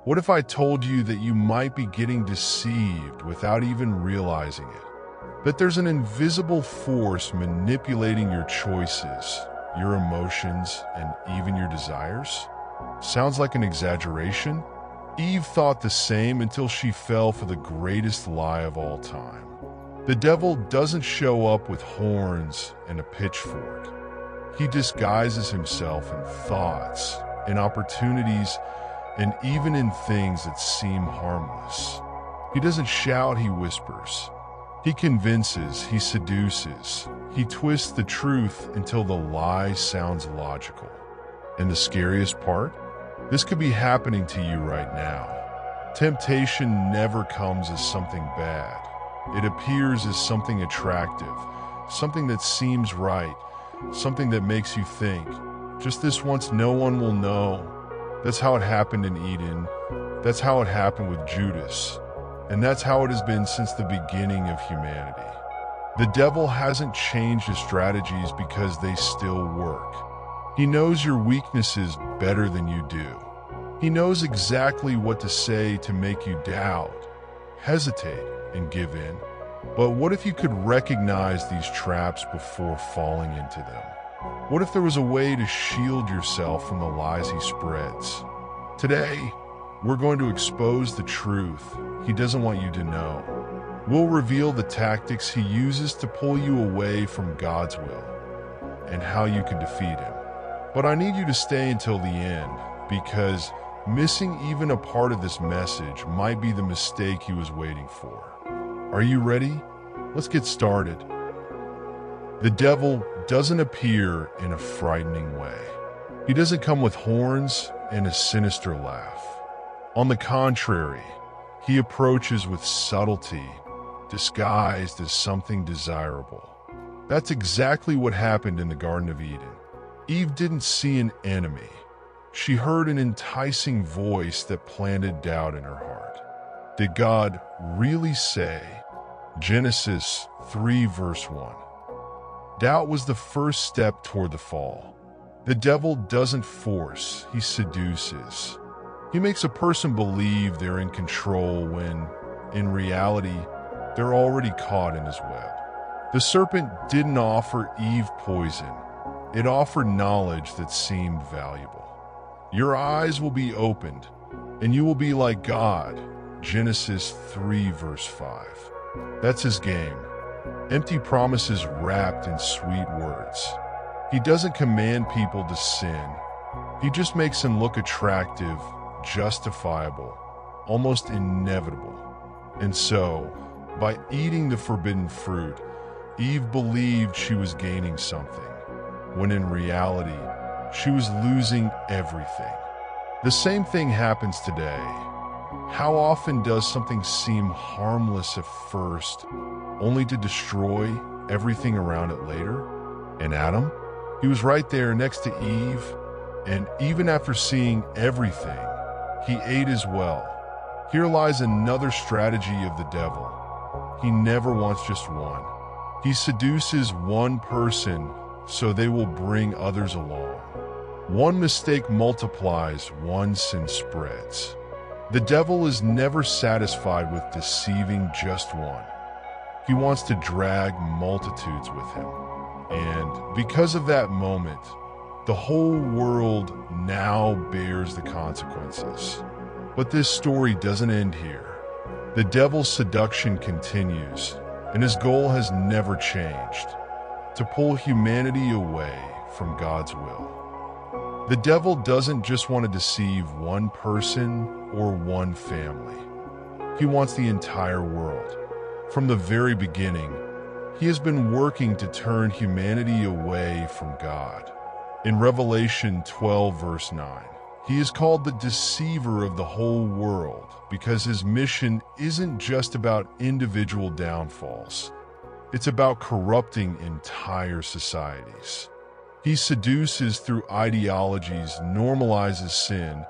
What if I told you that you might be getting deceived without even realizing it? That there's an invisible force manipulating your choices, your emotions, and even your desires? Sounds like an exaggeration? Eve thought the same until she fell for the greatest lie of all time. The devil doesn't show up with horns and a pitchfork. He disguises himself in thoughts, in opportunities, and even in things that seem harmless. He doesn't shout, he whispers. He convinces, he seduces. He twists the truth until the lie sounds logical. And the scariest part? This could be happening to you right now. Temptation never comes as something bad. It appears as something attractive, something that seems right, something that makes you think, just this once no one will know. That's how it happened in Eden. That's how it happened with Judas. And that's how it has been since the beginning of humanity. The devil hasn't changed his strategies because they still work. He knows your weaknesses better than you do. He knows exactly what to say to make you doubt, hesitate, and give in. But what if you could recognize these traps before falling into them? What if there was a way to shield yourself from the lies he spreads? Today, we're going to expose the truth he doesn't want you to know. We'll reveal the tactics he uses to pull you away from God's will and how you can defeat him. But I need you to stay until the end, because missing even a part of this message might be the mistake he was waiting for. Are you ready? Let's get started. The devil doesn't appear in a frightening way. He doesn't come with horns and a sinister laugh. On the contrary, he approaches with subtlety, disguised as something desirable. That's exactly what happened in the Garden of Eden. Eve didn't see an enemy. She heard an enticing voice that planted doubt in her heart. Did God really say? Genesis 3 verse 1. Doubt was the first step toward the fall. The devil doesn't force, he seduces. He makes a person believe they're in control when, in reality, they're already caught in his web. The serpent didn't offer Eve poison. It offered knowledge that seemed valuable. Your eyes will be opened, and you will be like God. Genesis 3 verse 5. That's his game. Empty promises wrapped in sweet words. He doesn't command people to sin. He just makes them look attractive, justifiable, almost inevitable. And so, by eating the forbidden fruit, Eve believed she was gaining something, when in reality, she was losing everything. The same thing happens today. How often does something seem harmless at first, only to destroy everything around it later? And Adam? He was right there next to Eve, and even after seeing everything, he ate as well. Here lies another strategy of the devil. He never wants just one. He seduces one person so they will bring others along. One mistake multiplies, one sin spreads. The devil is never satisfied with deceiving just one. He wants to drag multitudes with him. And because of that moment, the whole world now bears the consequences. But this story doesn't end here. The devil's seduction continues, and his goal has never changed: to pull humanity away from God's will. The devil doesn't just want to deceive one person or one family. He wants the entire world. From the very beginning, he has been working to turn humanity away from God. In Revelation 12 verse 9, he is called the deceiver of the whole world because his mission isn't just about individual downfalls. It's about corrupting entire societies. He seduces through ideologies, normalizes sin,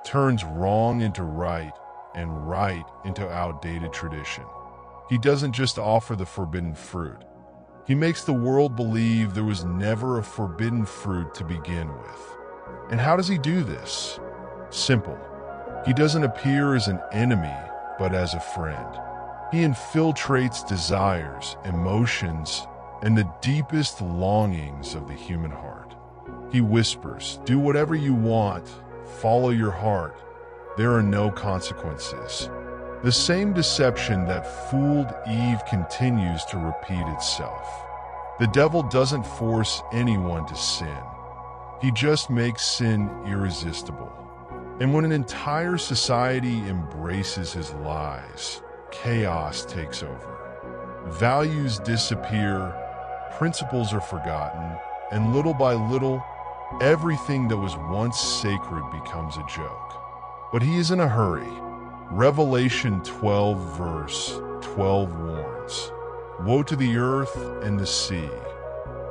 turns wrong into right, and right into outdated tradition. He doesn't just offer the forbidden fruit. He makes the world believe there was never a forbidden fruit to begin with. And how does he do this? Simple. He doesn't appear as an enemy, but as a friend. He infiltrates desires, emotions, and the deepest longings of the human heart. He whispers, "Do whatever you want, follow your heart. There are no consequences." The same deception that fooled Eve continues to repeat itself. The devil doesn't force anyone to sin. He just makes sin irresistible. And when an entire society embraces his lies, chaos takes over. Values disappear, principles are forgotten, and little by little, everything that was once sacred becomes a joke. But he is in a hurry. Revelation 12 verse 12 warns, "Woe to the earth and the sea,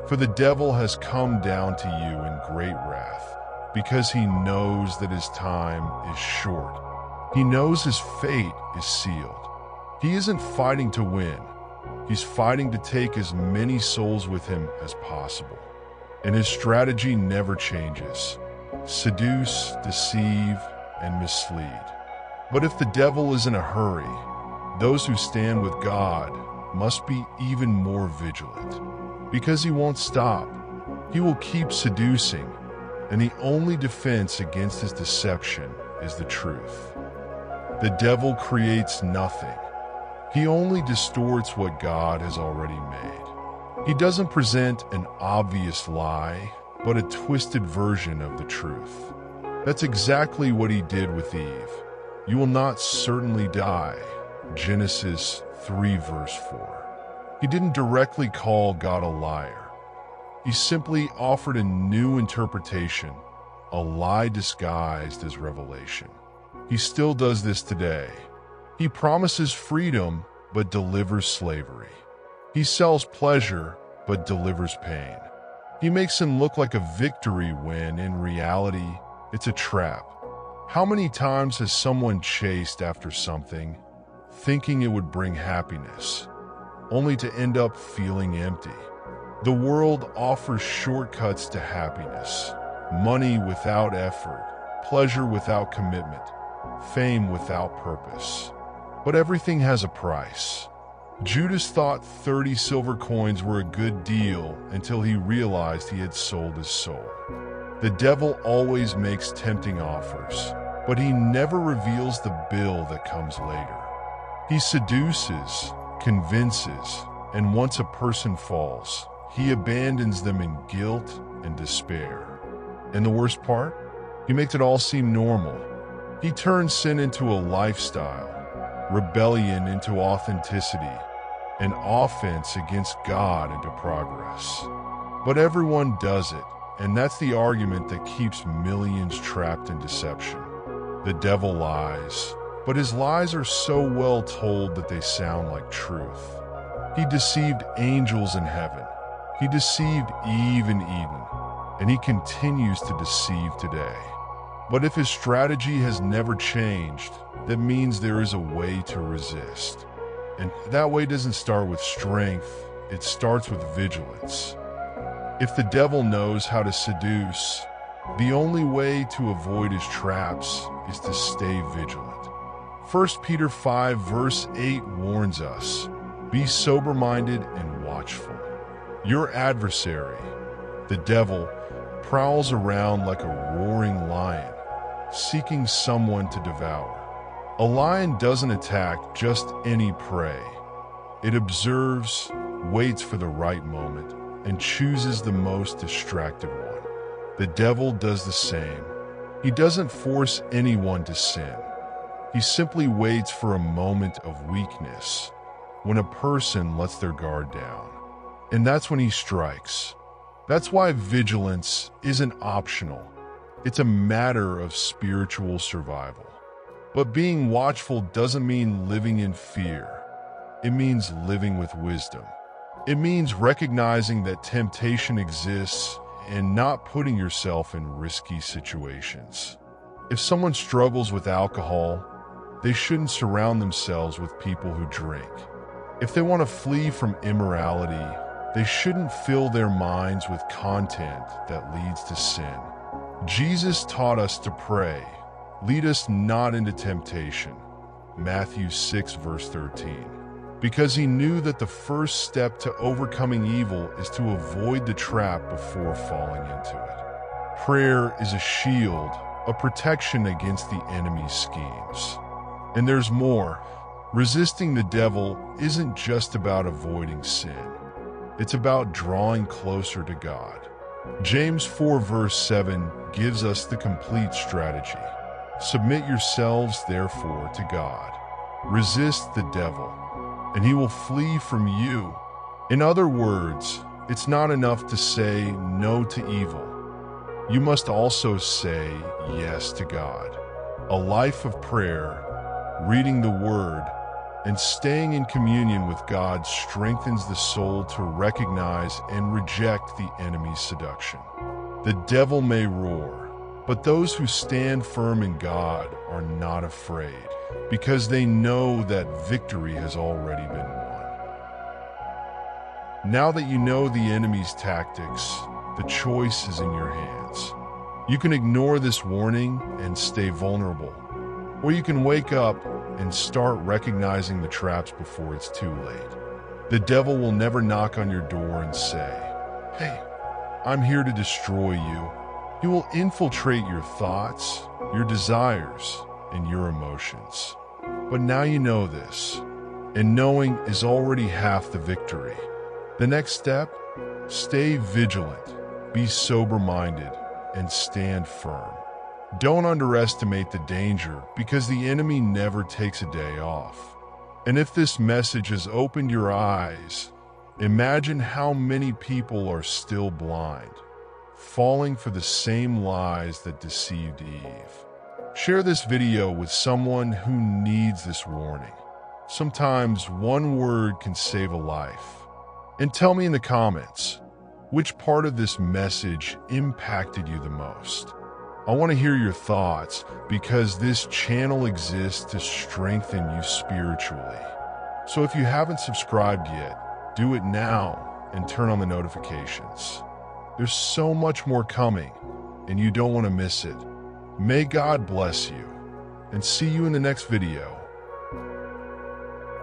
for the devil has come down to you in great wrath, because he knows that his time is short. He knows his fate is sealed." He isn't fighting to win. He's fighting to take as many souls with him as possible. And his strategy never changes: seduce, deceive, and mislead. But if the devil is in a hurry, those who stand with God must be even more vigilant, because he won't stop. He will keep seducing, and the only defense against his deception is the truth. The devil creates nothing. He only distorts what God has already made. He doesn't present an obvious lie, but a twisted version of the truth. That's exactly what he did with Eve. "You will not certainly die," Genesis 3 verse 4. He didn't directly call God a liar. He simply offered a new interpretation, a lie disguised as revelation. He still does this today. He promises freedom, but delivers slavery. He sells pleasure, but delivers pain. He makes him look like a victory when, in reality, it's a trap. How many times has someone chased after something, thinking it would bring happiness, only to end up feeling empty? The world offers shortcuts to happiness: money without effort, pleasure without commitment, fame without purpose. But everything has a price. Judas thought 30 silver coins were a good deal until he realized he had sold his soul. The devil always makes tempting offers, but he never reveals the bill that comes later. He seduces, convinces, and once a person falls, he abandons them in guilt and despair. And the worst part? He makes it all seem normal. He turns sin into a lifestyle, rebellion into authenticity, and offense against God into progress. But everyone does it, and that's the argument that keeps millions trapped in deception. The devil lies, but his lies are so well told that they sound like truth. He deceived angels in heaven. He deceived Eve in Eden, and he continues to deceive today. But if his strategy has never changed, that means there is a way to resist. And that way doesn't start with strength, it starts with vigilance. If the devil knows how to seduce, the only way to avoid his traps is to stay vigilant. 1 Peter 5 verse 8 warns us, "Be sober-minded and watchful." Your adversary, the devil, prowls around like a roaring lion, seeking someone to devour. A lion doesn't attack just any prey. It observes, waits for the right moment, and chooses the most distracted one. The devil does the same. He doesn't force anyone to sin. He simply waits for a moment of weakness, when a person lets their guard down. And that's when he strikes. That's why vigilance isn't optional. It's a matter of spiritual survival. But being watchful doesn't mean living in fear. It means living with wisdom. It means recognizing that temptation exists and not putting yourself in risky situations. If someone struggles with alcohol, they shouldn't surround themselves with people who drink. If they want to flee from immorality, they shouldn't fill their minds with content that leads to sin. Jesus taught us to pray, Lead us not into temptation. Matthew 6, verse 13. Because he knew that the first step to overcoming evil is to avoid the trap before falling into it. Prayer is a shield, a protection against the enemy's schemes. And there's more. Resisting the devil isn't just about avoiding sin. It's about drawing closer to God. James 4, verse 7 gives us the complete strategy. Submit yourselves, therefore, to God. Resist the devil, and he will flee from you. In other words, it's not enough to say no to evil. You must also say yes to God. A life of prayer, reading the Word, and staying in communion with God strengthens the soul to recognize and reject the enemy's seduction. The devil may roar, but those who stand firm in God are not afraid, because they know that victory has already been won. Now that you know the enemy's tactics, the choice is in your hands. You can ignore this warning and stay vulnerable, or you can wake up and start recognizing the traps before it's too late. The devil will never knock on your door and say, "Hey, I'm here to destroy you." He will infiltrate your thoughts, your desires, and your emotions. But now you know this, and knowing is already half the victory. The next step? Stay vigilant, be sober-minded, and stand firm. Don't underestimate the danger, because the enemy never takes a day off. And if this message has opened your eyes, imagine how many people are still blind, falling for the same lies that deceived Eve. Share this video with someone who needs this warning. Sometimes one word can save a life. And tell me in the comments, which part of this message impacted you the most? I want to hear your thoughts, because this channel exists to strengthen you spiritually. So if you haven't subscribed yet, do it now and turn on the notifications. There's so much more coming, and you don't want to miss it. May God bless you, and see you in the next video.